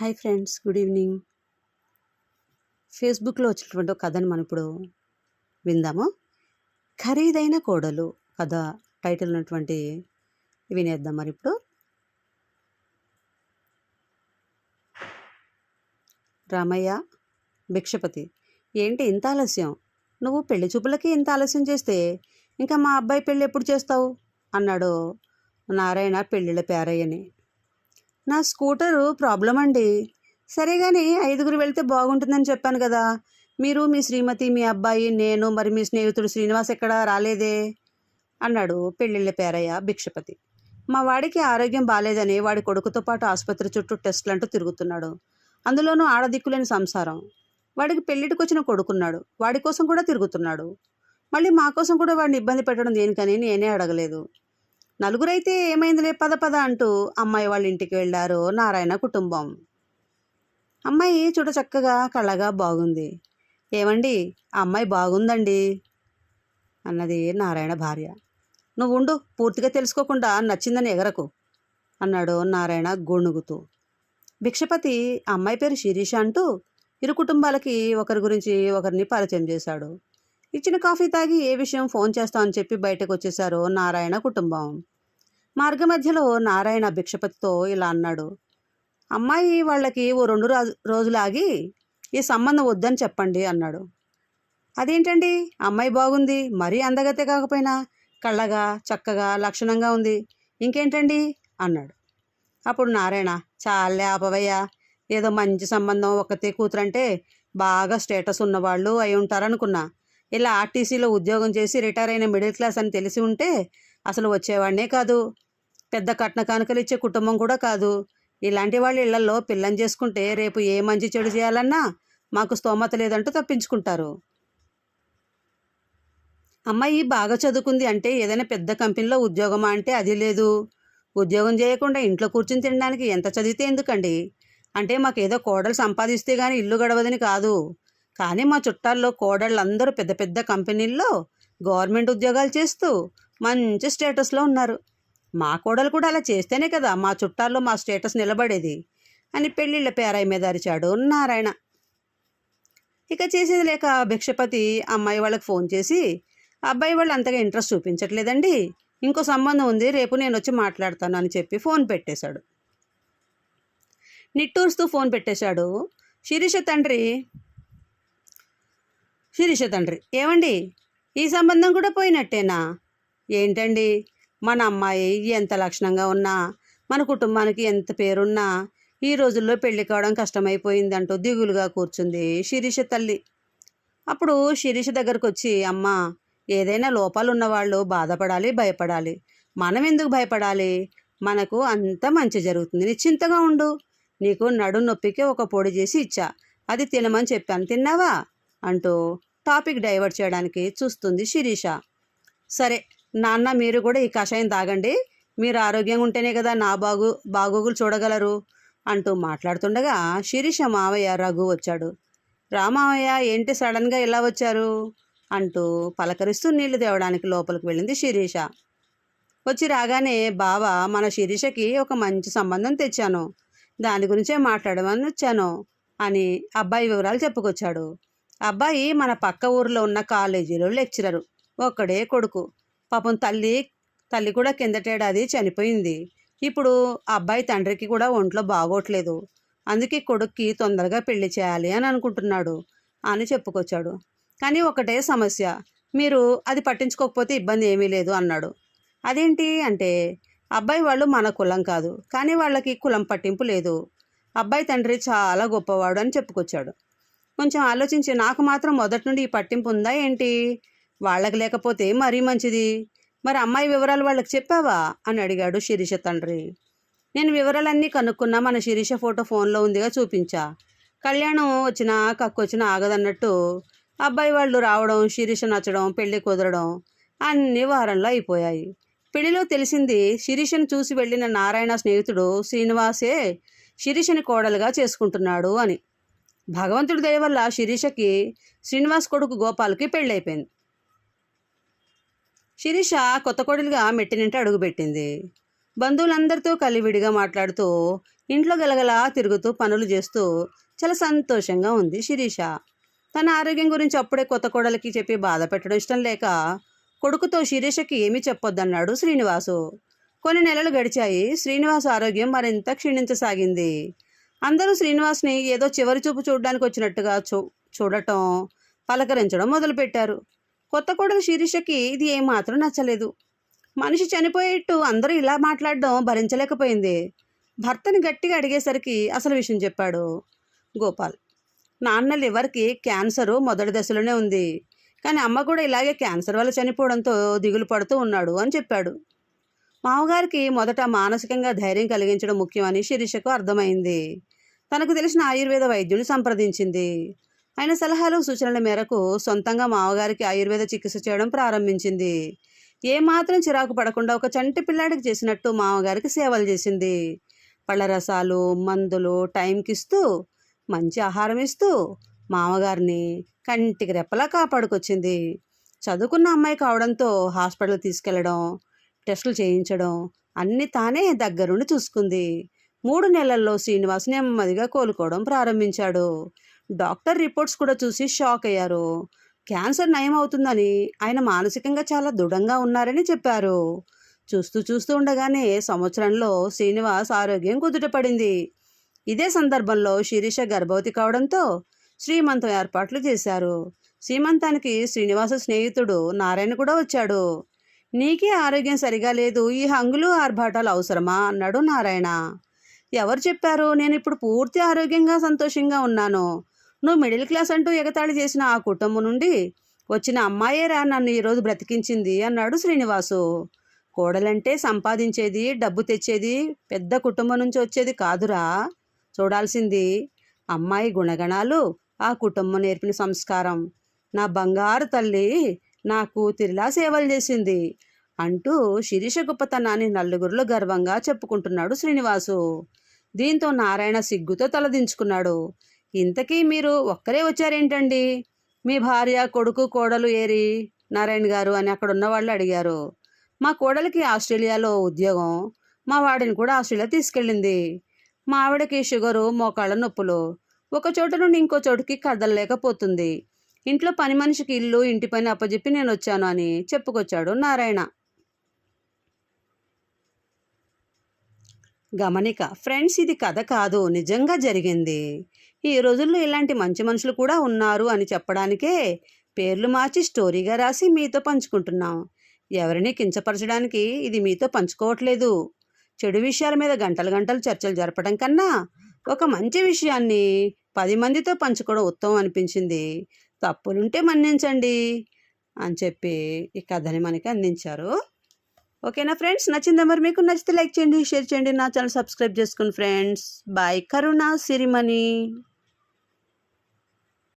Hi friends, good evening. ఫేస్బుక్లో వచ్చినటువంటి ఒక కథను మనం ఇప్పుడు విందాము. ఖరీదైన కోడలు కథ టైటిల్ ఉన్నటువంటి వినేద్దాం. మరి ఇప్పుడు రామయ్య, భిక్షపతి. ఏంటి ఇంత ఆలస్యం? నువ్వు పెళ్లి చూపులకి ఇంత ఆలస్యం చేస్తే ఇంకా మా అబ్బాయి పెళ్ళి ఎప్పుడు చేస్తావు అన్నాడు నారాయణ పెళ్ళిళ్ళ పేరయ్యని. నా స్కూటరు ప్రాబ్లం అండి. సరే కానీ 5గురు వెళ్తే బాగుంటుందని చెప్పాను కదా. మీరు, మీ శ్రీమతి, మీ అబ్బాయి, నేను, మరి మీ స్నేహితుడు శ్రీనివాస్ ఎక్కడా రాలేదే అన్నాడు పెళ్ళిళ్ళ పేరయ్య భిక్షపతి. మా వాడికి ఆరోగ్యం బాలేదని వాడి కొడుకుతో పాటు ఆసుపత్రి చుట్టూ టెస్టులు అంటూ తిరుగుతున్నాడు. అందులోనూ ఆడదిక్కులేని సంసారం. వాడికి పెళ్ళిటికి వచ్చిన కొడుకున్నాడు, వాడి కోసం కూడా తిరుగుతున్నాడు. మళ్ళీ మా కోసం కూడా వాడిని ఇబ్బంది పెట్టడం దేనికని నేనే అడగలేదు. నలుగురైతే ఏమైందిలే, పద పద అంటూ అమ్మాయి వాళ్ళ ఇంటికి వెళ్ళారు నారాయణ కుటుంబం. అమ్మాయి చూడ చక్కగా కళ్ళగా బాగుంది. ఏమండి, ఆ అమ్మాయి బాగుందండి అన్నది నారాయణ భార్య. నువ్వు ఉండు, పూర్తిగా తెలుసుకోకుండా నచ్చిందని ఎగరకు అన్నాడు నారాయణ గొణుగుతూ. భిక్షపతి అమ్మాయి పేరు శిరీష అంటూ ఇరు కుటుంబాలకి ఒకరి గురించి ఒకరిని పరిచయం చేశాడు. ఇచ్చిన కాఫీ తాగి ఏ విషయం ఫోన్ చేస్తామని చెప్పి బయటకు వచ్చేశారు నారాయణ కుటుంబం. మార్గ మధ్యలో నారాయణ భిక్షపతితో ఇలా అన్నాడు. అమ్మాయి వాళ్ళకి ఓ 2 రోజులు ఆగి ఈ సంబంధం వద్దని చెప్పండి అన్నాడు. అదేంటండి, అమ్మాయి బాగుంది, మరీ అందగతే కాకపోయినా కళ్ళగా చక్కగా లక్షణంగా ఉంది, ఇంకేంటండి అన్నాడు. అప్పుడు నారాయణ, చాలే ఆపవయ్యా, ఏదో మంచి సంబంధం, ఒక్కతే కూతురంటే బాగా స్టేటస్ ఉన్నవాళ్ళు అయి ఉంటారనుకున్నా. ఇలా ఆర్టీసీలో ఉద్యోగం చేసి రిటైర్ అయిన మిడిల్ క్లాస్ అని తెలిసి ఉంటే అసలు వచ్చేవాడినే కాదు. పెద్ద కట్న కానుకలు ఇచ్చే కుటుంబం కూడా కాదు. ఇలాంటి వాళ్ళ ఇళ్లలో పిల్లని చేసుకుంటే రేపు ఏ మంచి చెడు చేయాలన్నా మాకు స్తోమత లేదంటూ తప్పించుకుంటారు. అమ్మాయి బాగా చదువుకుంది అంటే ఏదైనా పెద్ద కంపెనీలో ఉద్యోగమా అంటే అది లేదు. ఉద్యోగం చేయకుండా ఇంట్లో కూర్చుని తినడానికి ఎంత చదివితే ఎందుకండి? అంటే మాకేదో కోడలు సంపాదిస్తే కానీ ఇల్లు గడవదని కాదు. కానీ మా చుట్టాల్లో కోడళ్ళందరూ పెద్ద పెద్ద కంపెనీల్లో గవర్నమెంట్ ఉద్యోగాలు చేస్తూ మంచి స్టేటస్లో ఉన్నారు. మా కోడలు కూడా అలా చేస్తేనే కదా మా చుట్టాల్లో మా స్టేటస్ నిలబడేది అని పెళ్ళిళ్ళ పేరాయి మీద అరిచాడు నారాయణ. ఇక చేసేది లేక భిక్షపతి అమ్మాయి వాళ్ళకి ఫోన్ చేసి, అబ్బాయి వాళ్ళు అంతగా ఇంట్రెస్ట్ చూపించట్లేదండి, ఇంకో సంబంధం ఉంది, రేపు నేను వచ్చి మాట్లాడతాను అని చెప్పి ఫోన్ పెట్టేశాడు. నిట్టూరుస్తూ ఫోన్ పెట్టేశాడు శిరీష తండ్రి. ఏమండి, ఈ సంబంధం కూడా పోయినట్టేనా? ఏంటండి, మన అమ్మాయి ఎంత లక్షణంగా ఉన్నా, మన కుటుంబానికి ఎంత పేరున్నా ఈ రోజుల్లో పెళ్లి కావడం కష్టమైపోయిందంటూ దిగులుగా కూర్చుంది శిరీష తల్లి. అప్పుడు శిరీష దగ్గరకు వచ్చి, అమ్మ, ఏదైనా లోపాలు ఉన్నవాళ్ళు బాధపడాలి, భయపడాలి. మనం ఎందుకు భయపడాలి? మనకు అంత మంచి జరుగుతుంది, నిశ్చింతగా ఉండు. నీకు నడు నొప్పికి ఒక పొడి చేసి ఇచ్చా, అది తినమని చెప్పాను, తిన్నావా అంటూ టాపిక్ డైవర్ట్ చేయడానికి చూస్తుంది శిరీష. సరే నాన్న, మీరు కూడా ఈ కషాయం తాగండి, మీరు ఆరోగ్యంగా ఉంటేనే కదా నా బాగోగులు చూడగలరు అంటూ మాట్లాడుతుండగా శిరీష మావయ్య రఘు వచ్చాడు. రామావయ్య, ఏంటి సడన్గా ఇలా వచ్చారు అంటూ పలకరిస్తూ నీళ్లు తేవడానికి లోపలికి వెళ్ళింది శిరీష. వచ్చి రాగానే, బావ, మన శిరీషకి ఒక మంచి సంబంధం తెచ్చాను, దాని గురించే మాట్లాడమని వచ్చాను అని అబ్బాయి వివరాలు చెప్పుకొచ్చాడు. అబ్బాయి మన పక్క ఊరిలో ఉన్న కాలేజీలో లెక్చరరు, ఒక్కడే కొడుకు. పాపం తల్లి కూడా కిందటేడాది చనిపోయింది. ఇప్పుడు అబ్బాయి తండ్రికి కూడా ఒంట్లో బాగోట్లేదు, అందుకే కొడుక్కి తొందరగా పెళ్లి చేయాలి అని అనుకుంటున్నాడు అని చెప్పుకొచ్చాడు. కానీ ఒకటే సమస్య, మీరు అది పట్టించుకోకపోతే ఇబ్బంది ఏమీ లేదు అన్నాడు. అదేంటి అంటే, అబ్బాయి వాళ్ళు మన కులం కాదు, కానీ వాళ్ళకి కులం పట్టింపు లేదు. అబ్బాయి తండ్రి చాలా గొప్పవాడు అని చెప్పుకొచ్చాడు. కొంచెం ఆలోచించి, నాకు మాత్రం మొదటి నుండి ఈ పట్టింపు ఉందా ఏంటి? వాళ్ళకి లేకపోతే మరీ మంచిది. మరి అమ్మాయి వివరాలు వాళ్ళకి చెప్పావా అని అడిగాడు శిరీష తండ్రి. నేను వివరాలన్నీ కనుక్కున్నా, మన శిరీష ఫోటో ఫోన్లో ఉందిగా, చూపించా. కళ్యాణం వచ్చినా కక్కొచ్చినా ఆగదన్నట్టు అబ్బాయి వాళ్ళు రావడం, శిరీష నచ్చడం, పెళ్లి కుదరడం అన్ని వారంలో అయిపోయాయి. పెళ్లిలో తెలిసింది, శిరీషను చూసి వెళ్ళిన నారాయణ స్నేహితుడు శ్రీనివాసే శిరీషని కోడలుగా చేసుకుంటున్నాడు అని. భగవంతుడి దయ వల్ల శిరీషకి శ్రీనివాస్ కొడుకు గోపాల్కి పెళ్ళైపోయింది. శిరీష కొత్త కోడలిగా మెట్టినింటి అడుగుపెట్టింది. బంధువులందరితో కలివిడిగా మాట్లాడుతూ ఇంట్లో గలగలా తిరుగుతూ పనులు చేస్తూ చాలా సంతోషంగా ఉంది శిరీష. తన ఆరోగ్యం గురించి అప్పుడే కొత్త కోడలికి చెప్పి బాధ పెట్టడం ఇష్టం లేక కొడుకుతో శిరీషకి ఏమీ చెప్పొద్దన్నాడు శ్రీనివాసు. కొన్ని నెలలు గడిచాయి. శ్రీనివాస్ ఆరోగ్యం మరింత క్షీణించసాగింది. అందరూ శ్రీనివాస్ని ఏదో చివరి చూపు చూడడానికి వచ్చినట్టుగా చూడటం, పలకరించడం మొదలుపెట్టారు. కొత్త కోడలు శిరీషకి ఇది ఏమాత్రం నచ్చలేదు. మనిషి చనిపోయేట్టు అందరూ ఇలా మాట్లాడడం భరించలేకపోయింది. భర్తని గట్టిగా అడిగేసరికి అసలు విషయం చెప్పాడు గోపాల్. నాన్న లివర్కి క్యాన్సరు మొదటి దశలోనే ఉంది, కానీ అమ్మ కూడా ఇలాగే క్యాన్సర్ వల్ల చనిపోవడంతో దిగులు పడుతూ ఉన్నాడు అని చెప్పాడు. మామగారికి మొదట మానసికంగా ధైర్యం కలిగించడం ముఖ్యమని శిరీషకు అర్థమైంది. తనకు తెలిసిన ఆయుర్వేద వైద్యుని సంప్రదించింది. ఆయన సలహాలు సూచనల మేరకు సొంతంగా మామగారికి ఆయుర్వేద చికిత్స చేయడం ప్రారంభించింది. ఏమాత్రం చిరాకు పడకుండా ఒక చంటి పిల్లాడికి చేసినట్టు మామగారికి సేవలు చేసింది. పళ్ళ రసాలు, మందులు టైంకి ఇస్తూ, మంచి ఆహారం ఇస్తూ మామగారిని కంటికి రెప్పలా కాపాడుకొచ్చింది. చదువుకున్న అమ్మాయి కావడంతో హాస్పిటల్ తీసుకెళ్లడం, టెస్టులు చేయించడం అన్నీ తానే దగ్గరుండి చూసుకుంది. 3 నెలల్లో శ్రీనివాస్ నెమ్మదిగా కోలుకోవడం ప్రారంభించాడు. డాక్టర్ రిపోర్ట్స్ కూడా చూసి షాక్ అయ్యారు. క్యాన్సర్ నయం అవుతుందని, ఆయన మానసికంగా చాలా దృఢంగా ఉన్నారని చెప్పారు. చూస్తూ ఉండగానే సంవత్సరంలో శ్రీనివాస్ ఆరోగ్యం కుదుటపడింది. ఇదే సందర్భంలో శిరీష గర్భవతి కావడంతో శ్రీమంతం ఏర్పాట్లు చేశారు. శ్రీమంతానికి శ్రీనివాస స్నేహితుడు నారాయణ కూడా వచ్చాడు. నీకే ఆరోగ్యం సరిగా లేదు, ఈ హంగులు ఆర్భాటాలు అవసరమా అన్నాడు నారాయణ. ఎవరు చెప్పారు? నేను ఇప్పుడు పూర్తి ఆరోగ్యంగా సంతోషంగా ఉన్నాను. నువ్వు మిడిల్ క్లాస్ అంటూ ఎగతాళి చేసిన ఆ కుటుంబం నుండి వచ్చిన అమ్మాయేరా నన్ను ఈరోజు బ్రతికించింది అన్నాడు శ్రీనివాసు. కోడలంటే సంపాదించేది, డబ్బు తెచ్చేది, పెద్ద కుటుంబం నుంచి వచ్చేది కాదురా. చూడాల్సింది అమ్మాయి గుణగణాలు, ఆ కుటుంబం నేర్పిన సంస్కారం. నా బంగారు తల్లి నా కూతురిలా సేవలు చేసింది అంటూ శిరీష గొప్పతనాన్ని నలుగురిలో గర్వంగా చెప్పుకుంటున్నాడు శ్రీనివాసు. దీంతో నారాయణ సిగ్గుతో తలదించుకున్నాడు. ఇంతకీ మీరు ఒక్కరే వచ్చారేంటండి? మీ భార్య, కొడుకు, కోడలు ఏరి నారాయణ గారు అని అక్కడ ఉన్న వాళ్ళు అడిగారు. మా కోడలికి ఆస్ట్రేలియాలో ఉద్యోగం, మా వాడిని కూడా ఆస్ట్రేలియా తీసుకెళ్ళింది. మా ఆవిడకి షుగరు, మోకాళ్ళ నొప్పులు, ఒక చోట నుండి ఇంకో చోటుకి కదలలేకపోతుంది. ఇంట్లో పని మనిషికి ఇల్లు, ఇంటి పని అప్పచెప్పి నేను వచ్చాను అని చెప్పుకొచ్చాడు నారాయణ. గమనిక ఫ్రెండ్స్, ఇది కథ కాదు, నిజంగా జరిగింది. ఈ రోజుల్లో ఇలాంటి మంచి మనుషులు కూడా ఉన్నారు అని చెప్పడానికే పేర్లు మార్చి స్టోరీగా రాసి మీతో పంచుకుంటున్నాం. ఎవరిని కించపరచడానికి ఇది మీతో పంచుకోవట్లేదు. చెడు విషయాల మీద గంటలు గంటలు చర్చలు జరపడం కన్నా ఒక మంచి విషయాన్ని 10 మందితో పంచుకోవడం ఉత్తమం అనిపించింది. తప్పులుంటే మన్నించండి అని చెప్పి ఈ కథని మనకి అందించారు. ఓకేనా ఫ్రెండ్స్? నచ్చిందా? మరి మీకు నచ్చితే లైక్ చేయండి, షేర్ చేయండి, నా ఛానల్ సబ్స్క్రైబ్ చేసుకోండి ఫ్రెండ్స్. బాయ్. కరుణ సిరిమణి.